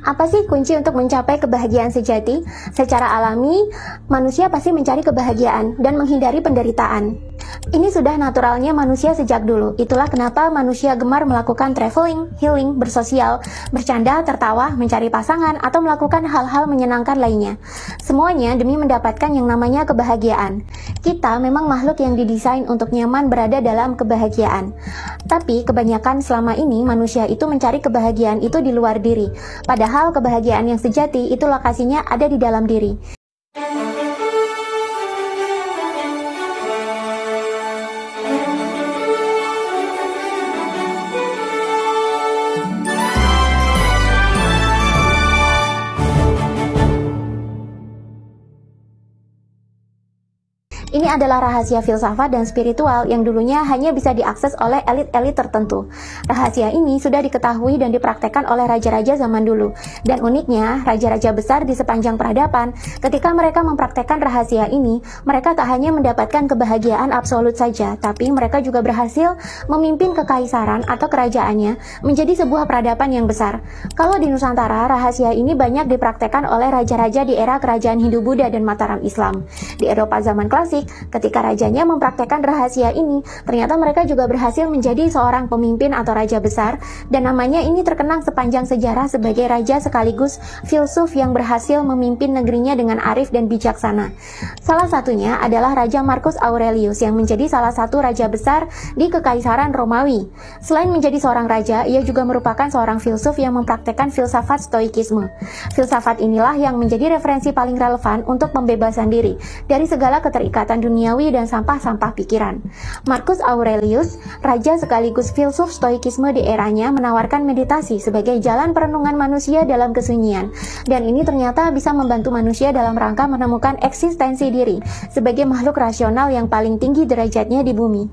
Apa sih kunci untuk mencapai kebahagiaan sejati? Secara alami, manusia pasti mencari kebahagiaan dan menghindari penderitaan. Ini sudah naturalnya manusia sejak dulu. Itulah kenapa manusia gemar melakukan traveling, healing, bersosial, bercanda, tertawa, mencari pasangan, atau melakukan hal-hal menyenangkan lainnya. Semuanya demi mendapatkan yang namanya kebahagiaan. Kita memang makhluk yang didesain untuk nyaman berada dalam kebahagiaan. Tapi kebanyakan selama ini manusia itu mencari kebahagiaan itu di luar diri. Padahal kebahagiaan yang sejati itu lokasinya ada di dalam diri. Ini adalah rahasia filsafat dan spiritual yang dulunya hanya bisa diakses oleh elit-elit tertentu. Rahasia ini sudah diketahui dan dipraktekkan oleh raja-raja zaman dulu. Dan uniknya, raja-raja besar di sepanjang peradaban, ketika mereka mempraktekkan rahasia ini, mereka tak hanya mendapatkan kebahagiaan absolut saja, tapi mereka juga berhasil memimpin kekaisaran atau kerajaannya menjadi sebuah peradaban yang besar. Kalau di Nusantara, rahasia ini banyak dipraktekkan oleh raja-raja di era kerajaan Hindu-Buddha dan Mataram Islam. Di Eropa zaman klasik, ketika rajanya mempraktekkan rahasia ini, ternyata mereka juga berhasil menjadi seorang pemimpin atau raja besar, dan namanya ini terkenang sepanjang sejarah sebagai raja sekaligus filsuf yang berhasil memimpin negerinya dengan arif dan bijaksana. Salah satunya adalah Raja Marcus Aurelius yang menjadi salah satu raja besar di Kekaisaran Romawi. Selain menjadi seorang raja, ia juga merupakan seorang filsuf yang mempraktekkan filsafat stoikisme. Filsafat inilah yang menjadi referensi paling relevan untuk pembebasan diri dari segala keterikatan duniawi dan sampah-sampah pikiran. Marcus Aurelius, raja sekaligus filsuf stoikisme di eranya, menawarkan meditasi sebagai jalan perenungan manusia dalam kesunyian, dan ini ternyata bisa membantu manusia dalam rangka menemukan eksistensi diri sebagai makhluk rasional yang paling tinggi derajatnya di bumi.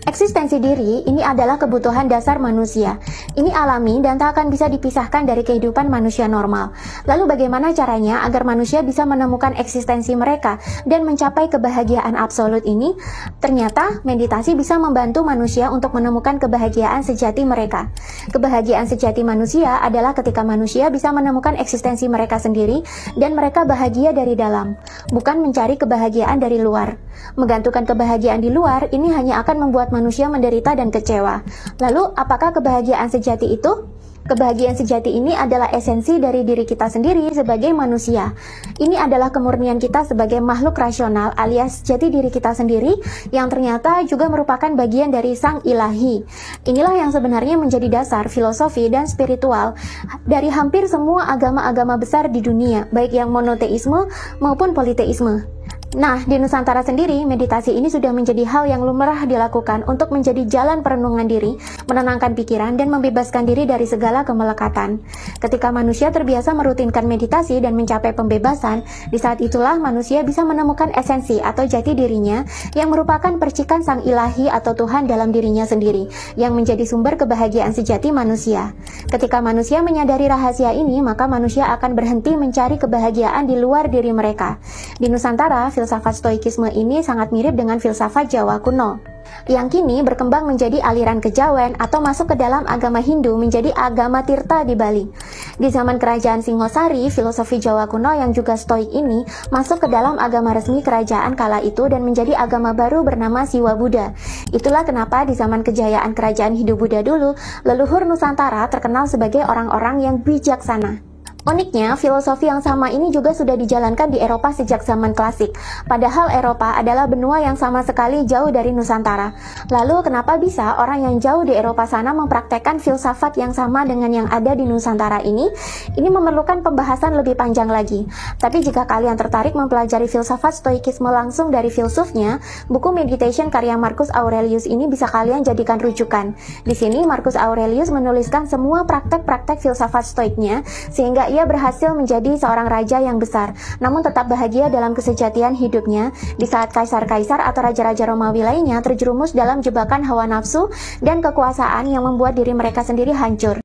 Eksistensi diri ini adalah kebutuhan dasar manusia. Ini alami dan tak akan bisa dipisahkan dari kehidupan manusia normal. Lalu bagaimana caranya agar manusia bisa menemukan eksistensi mereka dan mencapai kebahagiaan absolut ini? Ternyata meditasi bisa membantu manusia untuk menemukan kebahagiaan sejati mereka. Kebahagiaan sejati manusia adalah ketika manusia bisa menemukan eksistensi mereka sendiri dan mereka bahagia dari dalam, bukan mencari kebahagiaan dari luar. Menggantungkan kebahagiaan di luar ini hanya akan membuat manusia menderita dan kecewa. Lalu, apakah kebahagiaan sejati itu? Kebahagiaan sejati ini adalah esensi dari diri kita sendiri sebagai manusia. Ini adalah kemurnian kita sebagai makhluk rasional alias jati diri kita sendiri yang ternyata juga merupakan bagian dari Sang Ilahi. Inilah yang sebenarnya menjadi dasar filosofi dan spiritual dari hampir semua agama-agama besar di dunia, baik yang monoteisme maupun politeisme. Nah, di Nusantara sendiri, meditasi ini sudah menjadi hal yang lumrah dilakukan untuk menjadi jalan perenungan diri, menenangkan pikiran, dan membebaskan diri dari segala kemelekatan. Ketika manusia terbiasa merutinkan meditasi dan mencapai pembebasan, di saat itulah manusia bisa menemukan esensi atau jati dirinya yang merupakan percikan Sang Ilahi atau Tuhan dalam dirinya sendiri, yang menjadi sumber kebahagiaan sejati manusia. Ketika manusia menyadari rahasia ini, maka manusia akan berhenti mencari kebahagiaan di luar diri mereka. Di Nusantara, filsafat stoikisme ini sangat mirip dengan filsafat Jawa kuno, yang kini berkembang menjadi aliran kejawen atau masuk ke dalam agama Hindu menjadi agama Tirta di Bali. Di zaman kerajaan Singosari, filosofi Jawa kuno yang juga stoik ini masuk ke dalam agama resmi kerajaan kala itu dan menjadi agama baru bernama Siwa Buddha. Itulah kenapa di zaman kejayaan kerajaan Hindu-Buddha dulu, leluhur Nusantara terkenal sebagai orang-orang yang bijaksana. Uniknya, filosofi yang sama ini juga sudah dijalankan di Eropa sejak zaman klasik. Padahal Eropa adalah benua yang sama sekali jauh dari Nusantara. Lalu kenapa bisa orang yang jauh di Eropa sana mempraktekkan filsafat yang sama dengan yang ada di Nusantara ini? Ini memerlukan pembahasan lebih panjang lagi. Tapi jika kalian tertarik mempelajari filsafat stoikisme langsung dari filsufnya, buku Meditation karya Marcus Aurelius ini bisa kalian jadikan rujukan. Di sini Marcus Aurelius menuliskan semua praktek-praktek filsafat stoiknya, sehingga ia berhasil menjadi seorang raja yang besar, namun tetap bahagia dalam kesejatian hidupnya di saat kaisar-kaisar atau raja-raja Romawi lainnya terjerumus dalam jebakan hawa nafsu dan kekuasaan yang membuat diri mereka sendiri hancur.